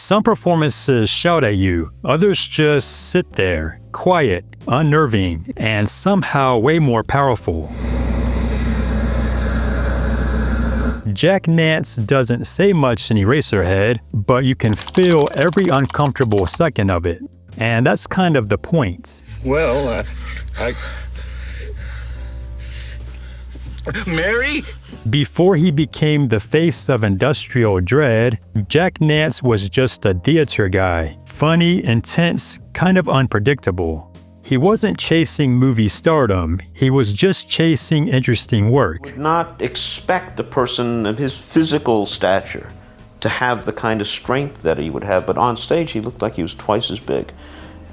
Some performances shout at you, others just sit there, quiet, unnerving, and somehow way more powerful. Jack Nance doesn't say much in Eraserhead, but you can feel every uncomfortable second of it. And that's kind of the point. Well, Mary? Before he became the face of industrial dread, Jack Nance was just a theater guy. Funny, intense, kind of unpredictable. He wasn't chasing movie stardom, he was just chasing interesting work. Would not expect a person of his physical stature to have the kind of strength that he would have, but on stage he looked like he was twice as big,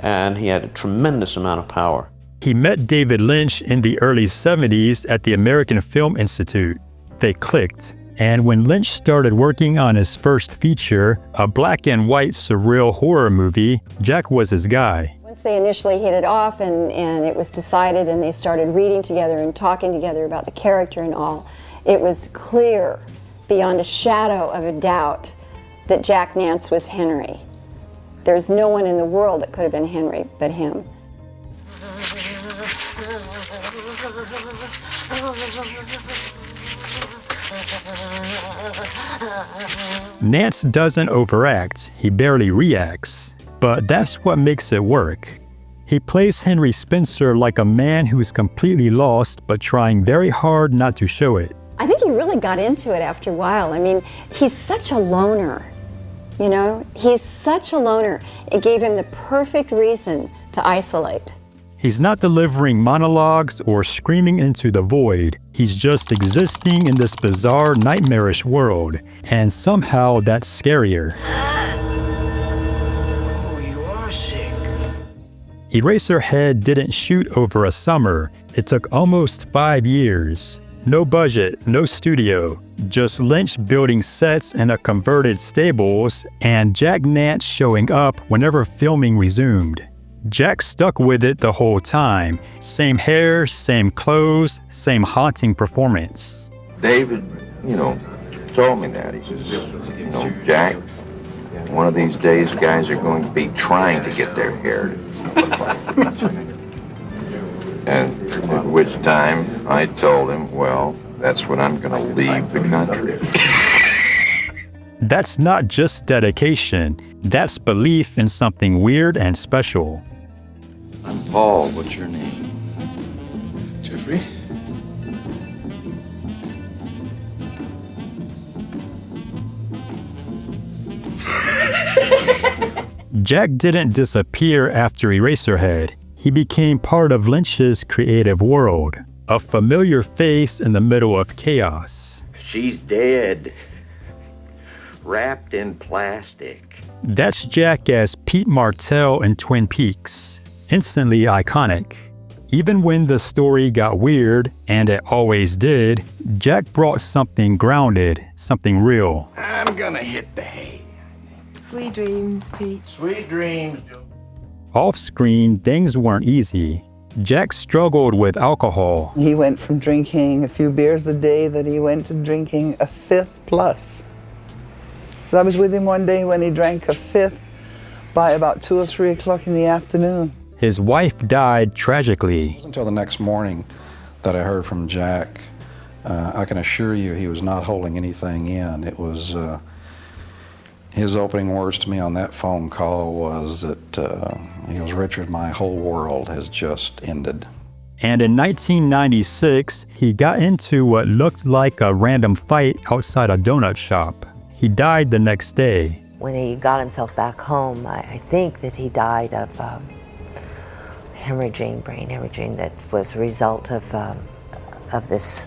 and he had a tremendous amount of power. He met David Lynch in the early 70s at the American Film Institute. They clicked, and when Lynch started working on his first feature, a black and white surreal horror movie, Jack was his guy. Once they initially hit it off and it was decided and they started reading together and talking together about the character and all, it was clear, beyond a shadow of a doubt, that Jack Nance was Henry. There's no one in the world that could have been Henry but him. Nance doesn't overact, he barely reacts. But that's what makes it work. He plays Henry Spencer like a man who's completely lost but trying very hard not to show it. I think he really got into it after a while. I mean, he's such a loner, you know? He's such a loner. It gave him the perfect reason to isolate. He's not delivering monologues or screaming into the void. He's just existing in this bizarre, nightmarish world. And somehow that's scarier. Eraserhead didn't shoot over a summer. It took almost 5 years. No budget, no studio. Just Lynch building sets in a converted stables and Jack Nance showing up whenever filming resumed. Jack stuck with it the whole time. Same hair, same clothes, same haunting performance. David, told me that. He says, Jack, one of these days guys are going to be trying to get their hair. And at which time I told him, well, that's when I'm going to leave the country. That's not just dedication. That's belief in something weird and special. I'm Paul. What's your name? Jeffrey? Jack didn't disappear after Eraserhead. He became part of Lynch's creative world, a familiar face in the middle of chaos. She's dead, wrapped in plastic. That's Jack as Pete Martell in Twin Peaks, instantly iconic. Even when the story got weird, and it always did, Jack brought something grounded, something real. I'm gonna hit the hay. Sweet dreams, Pete. Sweet dreams, Joe. Off-screen, things weren't easy. Jack struggled with alcohol. He went from drinking a few beers a day that he went to drinking a fifth plus. So I was with him one day when he drank a fifth by about 2 or 3 o'clock in the afternoon. His wife died tragically. It wasn't until the next morning that I heard from Jack. I can assure you he was not holding anything in. It was his opening words to me on that phone call was that he goes, Richard, my whole world has just ended. And in 1996, he got into what looked like a random fight outside a donut shop. He died the next day. When he got himself back home, I think that he died of hemorrhaging, brain hemorrhaging, that was a result of this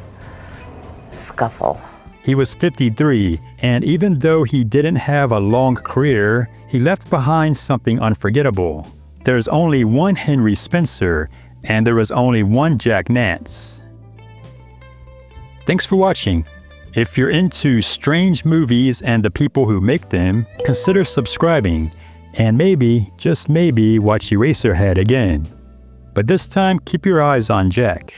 scuffle. He was 53, and even though he didn't have a long career, he left behind something unforgettable. There's only one Henry Spencer, and there was only one Jack Nance. Thanks for watching. If you're into strange movies and the people who make them, consider subscribing, and maybe, just maybe, watch Eraserhead again. But this time, keep your eyes on Jack.